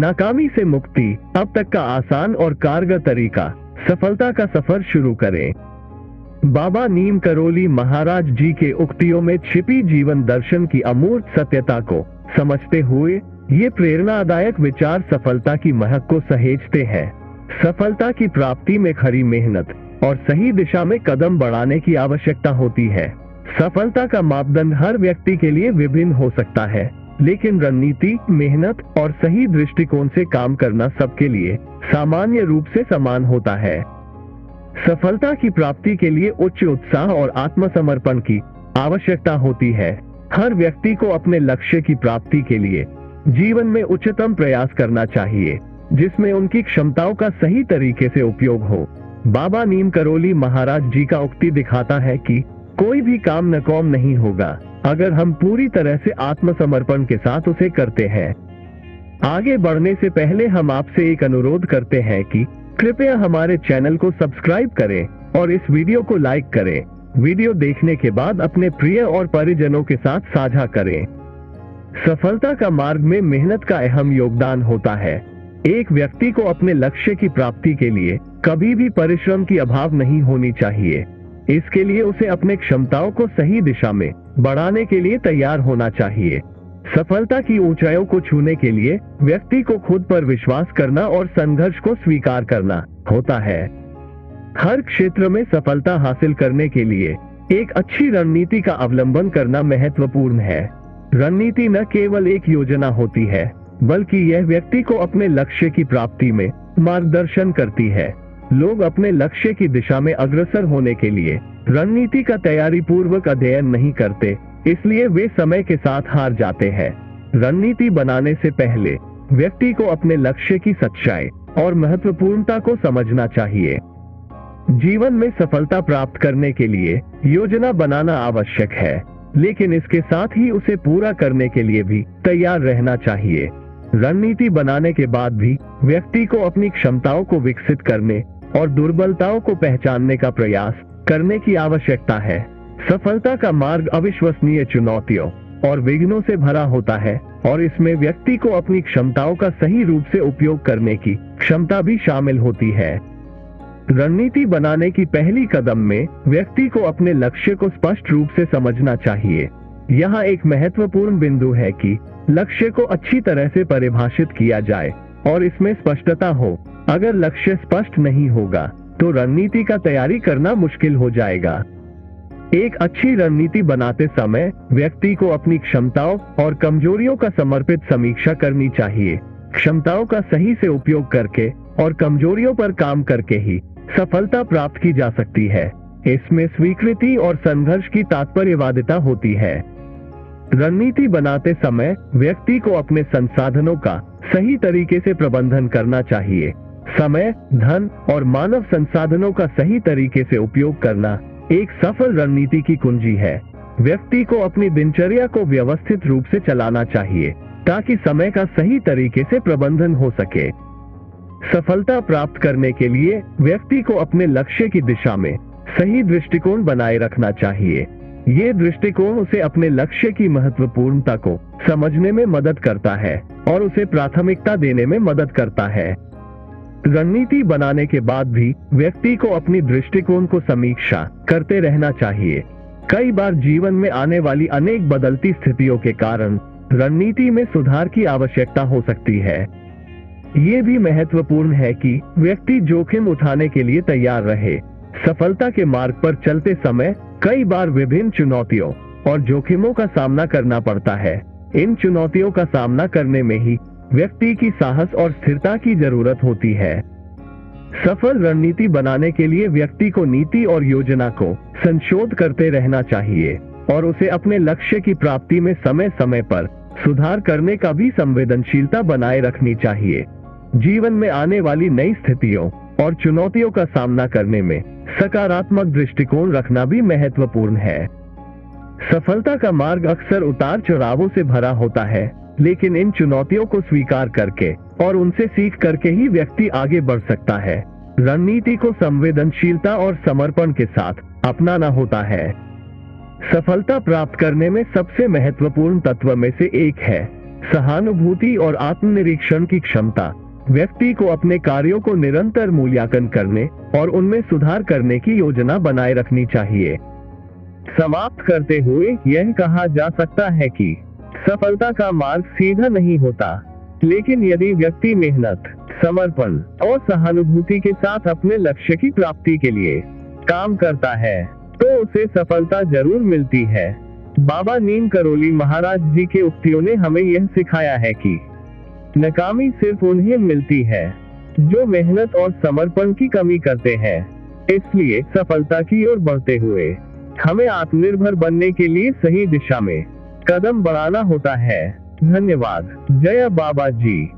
नाकामी से मुक्ति, अब तक का आसान और कारगर तरीका, सफलता का सफर शुरू करें। बाबा नीम करोली महाराज जी के उक्तियों में छिपी जीवन दर्शन की अमूर्त सत्यता को समझते हुए ये प्रेरणादायक विचार सफलता की महक को सहेजते हैं। सफलता की प्राप्ति में खरी मेहनत और सही दिशा में कदम बढ़ाने की आवश्यकता होती है। सफलता का मापदंड हर व्यक्ति के लिए विभिन्न हो सकता है, लेकिन रणनीति, मेहनत और सही दृष्टिकोण से काम करना सबके लिए सामान्य रूप से समान होता है। सफलता की प्राप्ति के लिए उच्च उत्साह और आत्मसमर्पण की आवश्यकता होती है। हर व्यक्ति को अपने लक्ष्य की प्राप्ति के लिए जीवन में उच्चतम प्रयास करना चाहिए, जिसमें उनकी क्षमताओं का सही तरीके से उपयोग हो। बाबा नीम करोली महाराज जी का उक्ति दिखाता है कि कोई भी काम नाकाम नहीं होगा अगर हम पूरी तरह से आत्मसमर्पण के साथ उसे करते हैं। आगे बढ़ने से पहले हम आपसे एक अनुरोध करते हैं कि कृपया हमारे चैनल को सब्सक्राइब करें और इस वीडियो को लाइक करें। वीडियो देखने के बाद अपने प्रिय और परिजनों के साथ साझा करें। सफलता का मार्ग में मेहनत का अहम योगदान होता है। एक व्यक्ति को अपने लक्ष्य की प्राप्ति के लिए कभी भी परिश्रम की अभाव नहीं होनी चाहिए। इसके लिए उसे अपने क्षमताओं को सही दिशा में बढ़ाने के लिए तैयार होना चाहिए। सफलता की ऊंचाइयों को छूने के लिए व्यक्ति को खुद पर विश्वास करना और संघर्ष को स्वीकार करना होता है। हर क्षेत्र में सफलता हासिल करने के लिए एक अच्छी रणनीति का अवलंबन करना महत्वपूर्ण है। रणनीति न केवल एक योजना होती है, बल्कि यह व्यक्ति को अपने लक्ष्य की प्राप्ति में मार्गदर्शन करती है। लोग अपने लक्ष्य की दिशा में अग्रसर होने के लिए रणनीति का तैयारी पूर्वक अध्ययन नहीं करते, इसलिए वे समय के साथ हार जाते हैं। रणनीति बनाने से पहले व्यक्ति को अपने लक्ष्य की सच्चाई और महत्वपूर्णता को समझना चाहिए। जीवन में सफलता प्राप्त करने के लिए योजना बनाना आवश्यक है, लेकिन इसके साथ ही उसे पूरा करने के लिए भी तैयार रहना चाहिए। रणनीति बनाने के बाद भी व्यक्ति को अपनी क्षमताओं को विकसित करने और दुर्बलताओं को पहचानने का प्रयास करने की आवश्यकता है। सफलता का मार्ग अविश्वसनीय चुनौतियों और विघ्नों से भरा होता है, और इसमें व्यक्ति को अपनी क्षमताओं का सही रूप से उपयोग करने की क्षमता भी शामिल होती है। रणनीति बनाने की पहली कदम में व्यक्ति को अपने लक्ष्य को स्पष्ट रूप से समझना चाहिए। यहाँ एक महत्वपूर्ण बिंदु है कि लक्ष्य को अच्छी तरह से परिभाषित किया जाए और इसमें स्पष्टता हो। अगर लक्ष्य स्पष्ट नहीं होगा तो रणनीति का तैयारी करना मुश्किल हो जाएगा। एक अच्छी रणनीति बनाते समय व्यक्ति को अपनी क्षमताओं और कमजोरियों का समर्पित समीक्षा करनी चाहिए। क्षमताओं का सही से उपयोग करके और कमजोरियों पर काम करके ही सफलता प्राप्त की जा सकती है। इसमें स्वीकृति और संघर्ष की तात्पर्यवादिता होती है। रणनीति बनाते समय व्यक्ति को अपने संसाधनों का सही तरीके से प्रबंधन करना चाहिए। समय, धन और मानव संसाधनों का सही तरीके से उपयोग करना एक सफल रणनीति की कुंजी है। व्यक्ति को अपनी दिनचर्या को व्यवस्थित रूप से चलाना चाहिए ताकि समय का सही तरीके से प्रबंधन हो सके। सफलता प्राप्त करने के लिए व्यक्ति को अपने लक्ष्य की दिशा में सही दृष्टिकोण बनाए रखना चाहिए। ये दृष्टिकोण उसे अपने लक्ष्य की महत्वपूर्णता को समझने में मदद करता है और उसे प्राथमिकता देने में मदद करता है। रणनीति बनाने के बाद भी व्यक्ति को अपनी दृष्टिकोण को समीक्षा करते रहना चाहिए। कई बार जीवन में आने वाली अनेक बदलती स्थितियों के कारण रणनीति में सुधार की आवश्यकता हो सकती है। ये भी महत्वपूर्ण है कि व्यक्ति जोखिम उठाने के लिए तैयार रहे। सफलता के मार्ग पर चलते समय कई बार विभिन्न चुनौतियों और जोखिमों का सामना करना पड़ता है। इन चुनौतियों का सामना करने में ही व्यक्ति की साहस और स्थिरता की जरूरत होती है। सफल रणनीति बनाने के लिए व्यक्ति को नीति और योजना को संशोधित करते रहना चाहिए और उसे अपने लक्ष्य की प्राप्ति में समय समय पर सुधार करने का भी संवेदनशीलता बनाए रखनी चाहिए। जीवन में आने वाली नई स्थितियों और चुनौतियों का सामना करने में सकारात्मक दृष्टिकोण रखना भी महत्वपूर्ण है। सफलता का मार्ग अक्सर उतार चढ़ावों से भरा होता है, लेकिन इन चुनौतियों को स्वीकार करके और उनसे सीख करके ही व्यक्ति आगे बढ़ सकता है। रणनीति को संवेदनशीलता और समर्पण के साथ अपनाना होता है। सफलता प्राप्त करने में सबसे महत्वपूर्ण तत्व में से एक है सहानुभूति और आत्मनिरीक्षण की क्षमता व्यक्ति को अपने कार्यों को निरंतर मूल्यांकन करने और उनमें सुधार करने की योजना बनाए रखनी चाहिए। समाप्त करते हुए यह कहा जा सकता है कि सफलता का मार्ग सीधा नहीं होता, लेकिन यदि व्यक्ति मेहनत, समर्पण और सहानुभूति के साथ अपने लक्ष्य की प्राप्ति के लिए काम करता है तो उसे सफलता जरूर मिलती है। बाबा नीम करोली महाराज जी के उक्तियों ने हमें यह सिखाया है कि नाकामी सिर्फ उन्हें मिलती है जो मेहनत और समर्पण की कमी करते हैं। इसलिए सफलता की ओर बढ़ते हुए हमें आत्मनिर्भर बनने के लिए सही दिशा में कदम बढ़ाना होता है। धन्यवाद। जय बाबा जी।